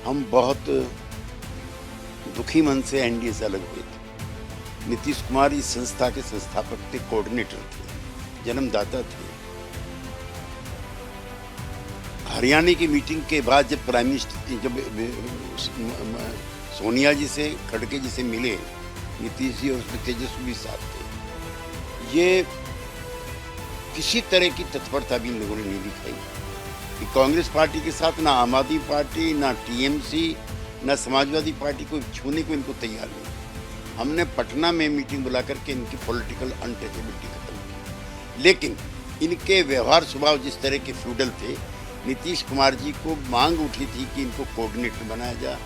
हम बहुत दुखी मन से एनडीए से अलग हुए थे। नीतीश कुमार इस संस्था के संस्थापक थे, कोऑर्डिनेटर थे, जन्मदाता थे। हरियाणा की मीटिंग के बाद जब प्राइम मिनिस्टर सोनिया जी से, खड़गे जी से मिले नीतीश जी, और उसमें तेजस्वी भी साथ थे, ये किसी तरह की तत्परता भी इन लोगों ने नहीं दिखाई कि कांग्रेस पार्टी के साथ ना आम आदमी पार्टी, ना टीएमसी, ना समाजवादी पार्टी को छूने को इनको तैयार नहीं। हमने पटना में मीटिंग बुला करके इनकी पॉलिटिकल अनटचेबिलिटी खत्म की, लेकिन इनके व्यवहार स्वभाव जिस तरह के फ्यूडल थे, नीतीश कुमार जी को मांग उठी थी कि इनको कोऑर्डिनेटर बनाया जाए,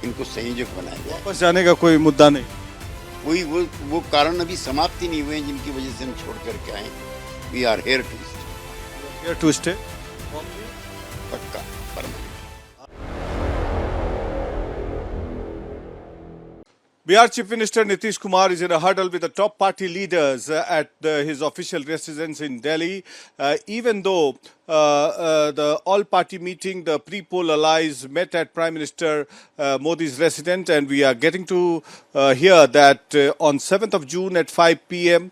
इनको संयोजक बनाया जाए। वापस जाने का कोई मुद्दा नहीं, कोई वो कारण अभी समाप्त ही नहीं हुए हैं जिनकी वजह से हम छोड़ करके आए। We are here to stay, here to stay, पक्का, permanent. Bihar Chief Minister Nitish Kumar is in a huddle with the top party leaders at his official residence in Delhi. Even though the all-party meeting, the pre-poll allies met at Prime Minister Modi's residence, and we are getting to hear that on 7th of June at 5 p.m.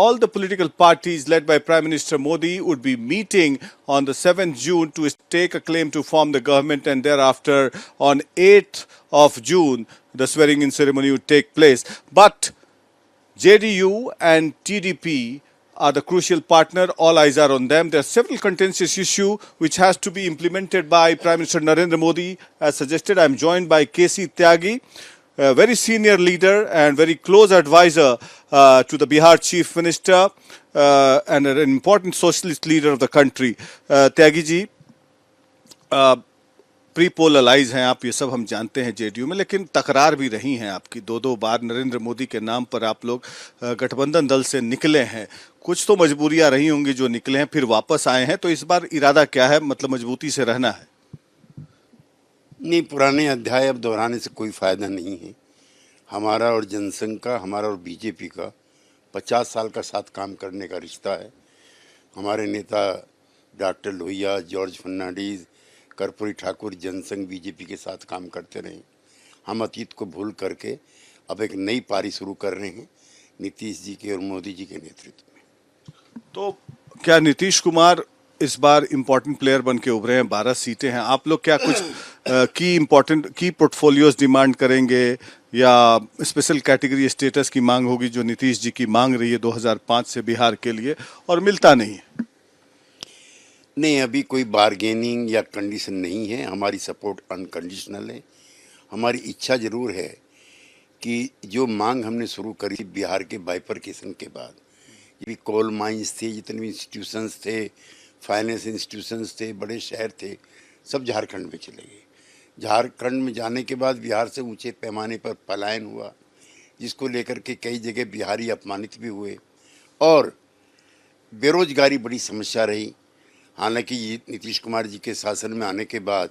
All the political parties led by Prime Minister Modi would be meeting on the 7th June to stake a claim to form the government, and thereafter on 8th of June the swearing-in ceremony would take place. But JDU and TDP are the crucial partner. All eyes are on them. There are several contentious issues which has to be implemented by Prime Minister Narendra Modi, as suggested. I am joined by KC Tyagi, a very senior leader and very close advisor to the Bihar Chief Minister and an important socialist leader of the country. Tyagi ji, pre poll allies हैं आप, ये सब हम जानते हैं JDU में, लेकिन तकरार भी रही हैं आपकी। दो बार नरेंद्र मोदी के नाम पर आप लोग गठबंधन दल से निकले हैं। कुछ तो मजबूरियां रही होंगी जो निकले हैं, फिर वापस आए हैं, तो इस बार इरादा क्या है? मतलब मजबूती से रहना है? नहीं, पुराने अध्याय अब दोहराने से कोई फायदा नहीं है। हमारा और जनसंघ का, हमारा और बीजेपी का 50 साल का साथ काम करने का रिश्ता है। हमारे नेता डॉक्टर लोहिया, जॉर्ज फर्नांडीज, कर्पूरी ठाकुर जनसंघ बीजेपी के साथ काम करते रहे। हम अतीत को भूल करके अब एक नई पारी शुरू कर रहे हैं नीतीश जी के और मोदी जी के नेतृत्व में। तो क्या नीतीश कुमार इस बार इम्पोर्टेंट प्लेयर बन के उभरे हैं? 12 सीटें हैं, आप लोग क्या कुछ की पोर्टफोलियोज डिमांड करेंगे या स्पेशल कैटेगरी स्टेटस की मांग होगी जो नीतीश जी की मांग रही है 2005 से बिहार के लिए और मिलता नहीं है? नहीं, अभी कोई बारगेनिंग या कंडीशन नहीं है। हमारी सपोर्ट अनकंडीशनल है। हमारी इच्छा ज़रूर है कि जो मांग हमने शुरू करी बिहार के बाइफरकेशन के बाद, ये भी कोल माइंस थे, जितने भी इंस्टीट्यूशंस थे, फाइनेंस इंस्टीट्यूशंस थे, बड़े शहर थे, सब झारखंड में चले गए। झारखंड में जाने के बाद बिहार से ऊंचे पैमाने पर पलायन हुआ, जिसको लेकर के कई जगह बिहारी अपमानित भी हुए और बेरोजगारी बड़ी समस्या रही। हालांकि नीतीश कुमार जी के शासन में आने के बाद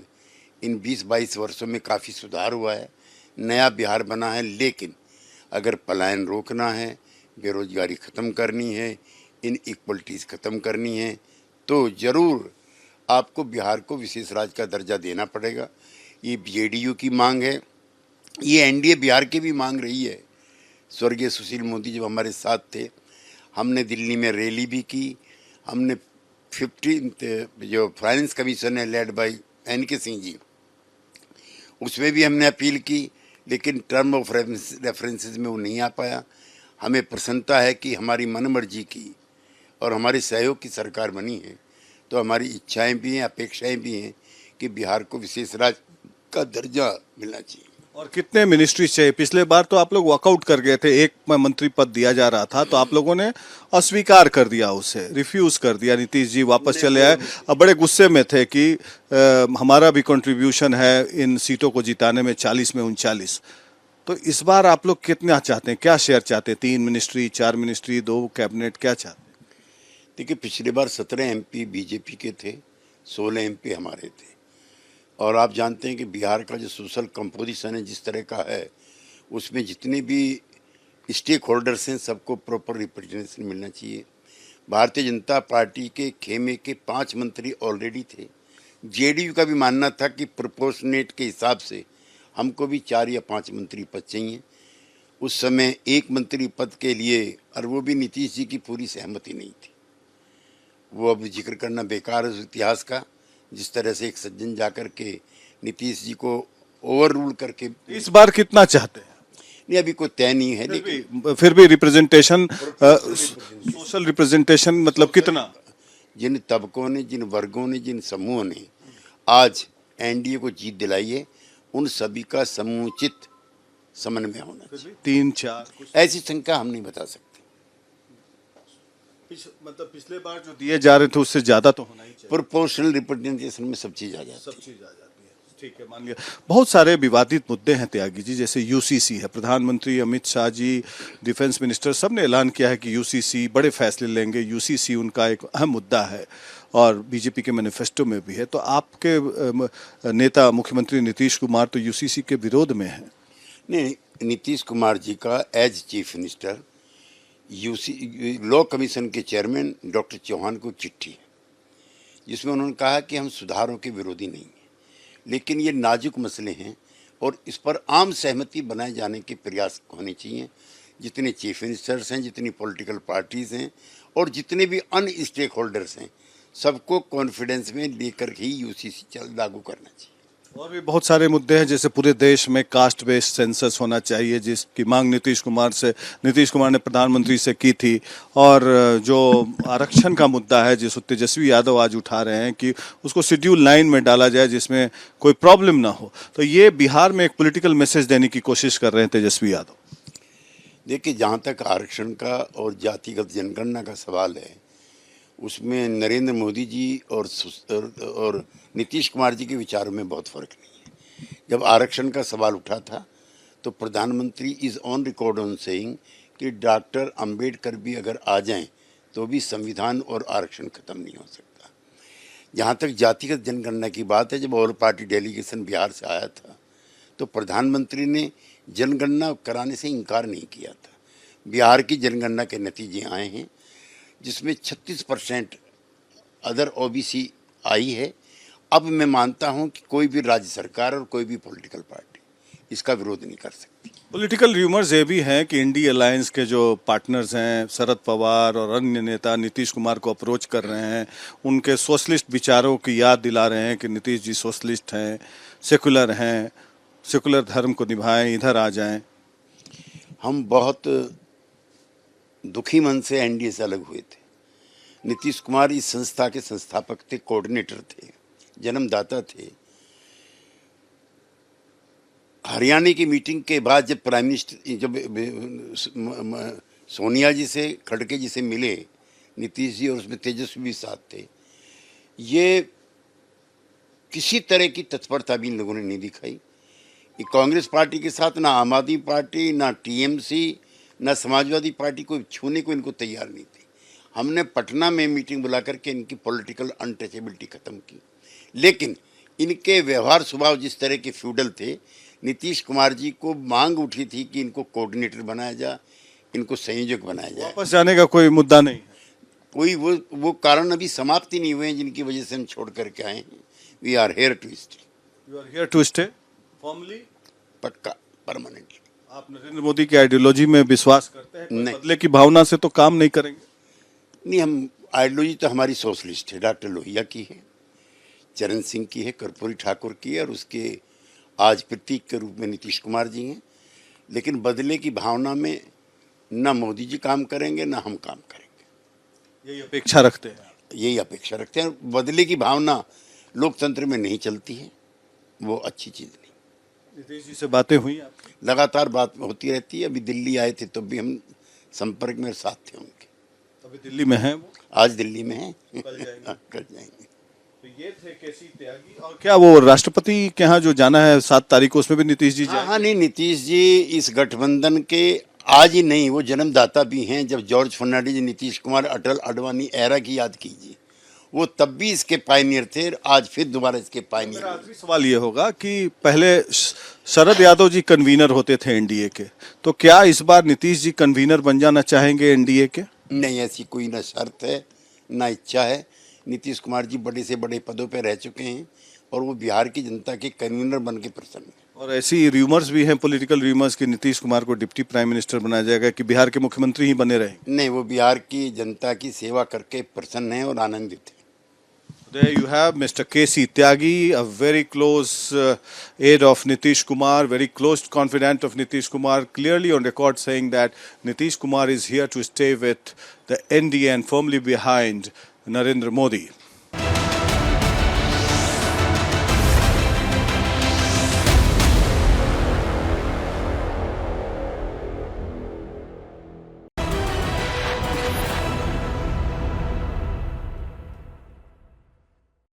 इन 20-22 वर्षों में काफ़ी सुधार हुआ है, नया बिहार बना है। लेकिन अगर पलायन रोकना है, बेरोजगारी ख़त्म करनी है, इनइक्वलिटीज़ ख़त्म करनी है, तो ज़रूर आपको बिहार को विशेष राज्य का दर्जा देना पड़ेगा। ये जेडीयू की मांग है, ये एनडीए बिहार की भी मांग रही है। स्वर्गीय सुशील मोदी जब हमारे साथ थे, हमने दिल्ली में रैली भी की। हमने 15th जो फाइनेंस कमीशन है led by N K Singh ji, उसमें भी हमने अपील की, लेकिन टर्म ऑफ रेफरेंसेस में वो नहीं आ पाया। हमें प्रसन्नता है कि हमारी मनमर्जी की और हमारे सहयोग की सरकार बनी है, तो हमारी इच्छाएं भी हैं, अपेक्षाएं भी हैं कि बिहार को विशेष राज्य का दर्जा मिलना चाहिए। और कितने मिनिस्ट्री चाहिए? पिछले बार तो आप लोग वॉकआउट कर गए थे, एक मंत्री पद दिया जा रहा था तो आप लोगों ने अस्वीकार कर दिया, उसे रिफ्यूज कर दिया। नीतीश जी वापस चले आए, अब बड़े गुस्से में थे कि हमारा भी कंट्रीब्यूशन है इन सीटों को जिताने में, 40 में 39। तो इस बार आप लोग कितना चाहते हैं? क्या शेयर चाहते हैं? 3 मिनिस्ट्री, 4 मिनिस्ट्री, 2 कैबिनेट, क्या चाहते हैं? देखिए, पिछले बार 17 एमपी बीजेपी के थे, 16 एमपी हमारे थे। और आप जानते हैं कि बिहार का जो सोशल कंपोजिशन है जिस तरह का है, उसमें जितने भी स्टेक होल्डर्स हैं सबको प्रॉपर रिप्रेजेंटेशन मिलना चाहिए। भारतीय जनता पार्टी के खेमे के 5 मंत्री ऑलरेडी थे, जेडीयू का भी मानना था कि प्रोपोर्शनेट के हिसाब से हमको भी 4 या 5 मंत्री पद चाहिए। उस समय एक मंत्री पद के लिए, और वो भी नीतीश जी की पूरी सहमति नहीं थी। वो अब जिक्र करना बेकार है उस इतिहास का, जिस तरह से एक सज्जन जाकर के नीतीश जी को ओवर रूल करके। इस बार कितना चाहते हैं? नहीं, अभी कोई तय नहीं है, लेकिन फिर भी रिप्रेजेंटेशन, सोशल रिप्रेजेंटेशन मतलब कितना? जिन तबकों ने, जिन वर्गों ने, जिन समूहों ने आज एनडीए को जीत दिलाई है, उन सभी का समुचित समन्वय होना चाहिए। 3-4 कुछ ऐसी संख्या हम नहीं बता सकते। मतलब पिछले बार जो दिए जा रहे थे उससे ज्यादा तो होना ही चाहिए। प्रोपोर्शनल रिप्रेजेंटेशन में सब चीज आ जाती सब चीज आ जाती है। ठीक है, मान लिया। बहुत सारे विवादित मुद्दे हैं त्यागी जी, जैसे यूसीसी है। प्रधानमंत्री अमित शाह जी, डिफेंस मिनिस्टर, सब ने ऐलान किया है कि यूसीसी बड़े फैसले लेंगे। यूसीसी उनका एक अहम मुद्दा है और बीजेपी के मैनिफेस्टो में भी है। तो आपके नेता मुख्यमंत्री नीतीश कुमार तो यूसीसी के विरोध में है। नहीं, नीतीश कुमार जी का as chief minister UC law commission के चेयरमैन डॉक्टर चौहान को चिट्ठी है, जिसमें उन्होंने कहा कि हम सुधारों के विरोधी नहीं हैं, लेकिन ये नाजुक मसले हैं और इस पर आम सहमति बनाए जाने के प्रयास होने चाहिए। जितने चीफ मिनिस्टर्स हैं, जितनी पॉलिटिकल पार्टीज़ हैं और जितने भी अन्य स्टेक होल्डर्स हैं, सबको कॉन्फिडेंस में लेकर ही यूसीसी लागू करना चाहिए। और भी बहुत सारे मुद्दे हैं, जैसे पूरे देश में कास्ट बेस्ड सेंसस होना चाहिए, जिसकी मांग नीतीश कुमार ने प्रधानमंत्री से की थी। और जो आरक्षण का मुद्दा है, जिस तेजस्वी यादव आज उठा रहे हैं कि उसको शेड्यूल 9 में डाला जाए जिसमें कोई प्रॉब्लम ना हो, तो ये बिहार में एक पॉलिटिकल मैसेज देने की कोशिश कर रहे हैं तेजस्वी यादव। देखिए, जहाँ तक आरक्षण का और जातिगत जनगणना का सवाल है, उसमें नरेंद्र मोदी जी और नीतीश कुमार जी के विचारों में बहुत फर्क नहीं है। जब आरक्षण का सवाल उठा था तो प्रधानमंत्री is on record on saying कि डॉक्टर अंबेडकर भी अगर आ जाएं तो भी संविधान और आरक्षण खत्म नहीं हो सकता। जहाँ तक जातिगत जनगणना की बात है, जब ऑल पार्टी डेलीगेशन बिहार से आया था तो प्रधानमंत्री ने जनगणना कराने से इनकार नहीं किया था। बिहार की जनगणना के नतीजे आए हैं, जिसमें 36% अदर ओबीसी आई है। अब मैं मानता हूं कि कोई भी राज्य सरकार और कोई भी पॉलिटिकल पार्टी इसका विरोध नहीं कर सकती। पॉलिटिकल र्यूमर्स ये भी हैं कि इंडी अलायंस के जो पार्टनर्स हैं, शरद पवार और अन्य नेता नीतीश कुमार को अप्रोच कर रहे हैं, उनके सोशलिस्ट विचारों की याद दिला रहे हैं कि नीतीश जी सोशलिस्ट हैं, सेकुलर धर्म को निभाएं, इधर आ जाएं। हम बहुत दुखी मन से एनडीए से अलग हुए थे। नीतीश कुमार इस संस्था के संस्थापक थे, कोऑर्डिनेटर थे, जन्मदाता थे। हरियाणा की मीटिंग के बाद जब प्राइम मिनिस्टर, जब सोनिया जी से, खड़गे जी से मिले नीतीश जी, और उसमें तेजस्वी भी साथ थे, ये किसी तरह की तत्परता भी इन लोगों ने नहीं दिखाई। कांग्रेस पार्टी के साथ ना आम आदमी पार्टी, ना टीएमसी, ना समाजवादी पार्टी को छूने को इनको तैयार नहीं थी। हमने पटना में मीटिंग बुला करके इनकी पॉलिटिकल अनटचेबिलिटी खत्म की, लेकिन इनके व्यवहार स्वभाव जिस तरह के फ्यूडल थे, नीतीश कुमार जी को मांग उठी थी कि इनको कोऑर्डिनेटर बनाया जाए, इनको संयोजक बनाया जाए। वापस जाने का कोई मुद्दा नहीं है, कोई वो कारण अभी समाप्त ही नहीं हुए हैं जिनकी वजह से हम छोड़ करके आए हैं। We are here to stay. You are here to stay formally, पक्का, परमानेंटली। आप नरेंद्र मोदी की आइडियोलॉजी में विश्वास करते हैं? नहीं। बदले की भावना से तो काम नहीं करेंगे। नहीं, हम आइडियोलॉजी तो हमारी सोशलिस्ट है, डॉक्टर लोहिया की है, चरण सिंह की है, कर्पूरी ठाकुर की है, और उसके आज प्रतीक के रूप में नीतीश कुमार जी हैं। लेकिन बदले की भावना में ना मोदी जी काम करेंगे, ना हम काम करेंगे। यही अपेक्षा रखते हैं? यही अपेक्षा रखते हैं। बदले की भावना लोकतंत्र में नहीं चलती है, वो अच्छी चीज़ नहीं। नीतीश जी से बातें हुई आपकी? लगातार बात होती रहती है। अभी दिल्ली आए थे तो भी हम संपर्क में साथ थे उनके। अभी दिल्ली में हैं वो? आज दिल्ली में हैं। कल जाएंगे? कल जाएंगे। तो ये थे केसी त्यागी। और क्या वो राष्ट्रपति के यहाँ जो जाना है 7 तारीख को, उसमें भी नीतीश जी जाएंगे? हाँ, नहीं, नीतीश जी इस गठबंधन के आज ही नहीं, वो जन्मदाता भी हैं। जब जॉर्ज फर्नांडिस, नीतीश कुमार, अटल आडवाणी एरा की याद कीजिए, वो तब भी इसके पायनियर थे, आज फिर दोबारा इसके पायनियर। मेरा आखिरी सवाल ये होगा कि पहले शरद यादव जी कन्वीनर होते थे एनडीए के, तो क्या इस बार नीतीश जी कन्वीनर बन जाना चाहेंगे एनडीए के? नहीं, ऐसी कोई ना शर्त है, ना इच्छा है। नीतीश कुमार जी बड़े से बड़े पदों पर रह चुके हैं और वो बिहार की जनता के कन्वीनर बन के प्रसन्न हैं। और ऐसी र्यूमर्स भी हैं, पॉलिटिकल र्यूमर्स, कि नीतीश कुमार को डिप्टी प्राइम मिनिस्टर बनाया जाएगा, कि बिहार के मुख्यमंत्री ही बने रहेंगे। नहीं, वो बिहार की जनता की सेवा करके प्रसन्न हैं और आनंदित हैं। There you have Mr. K.C. Tyagi, a very close aide of Nitish Kumar, very close confidant of Nitish Kumar, clearly on record saying that Nitish Kumar is here to stay with the NDA and firmly behind Narendra Modi.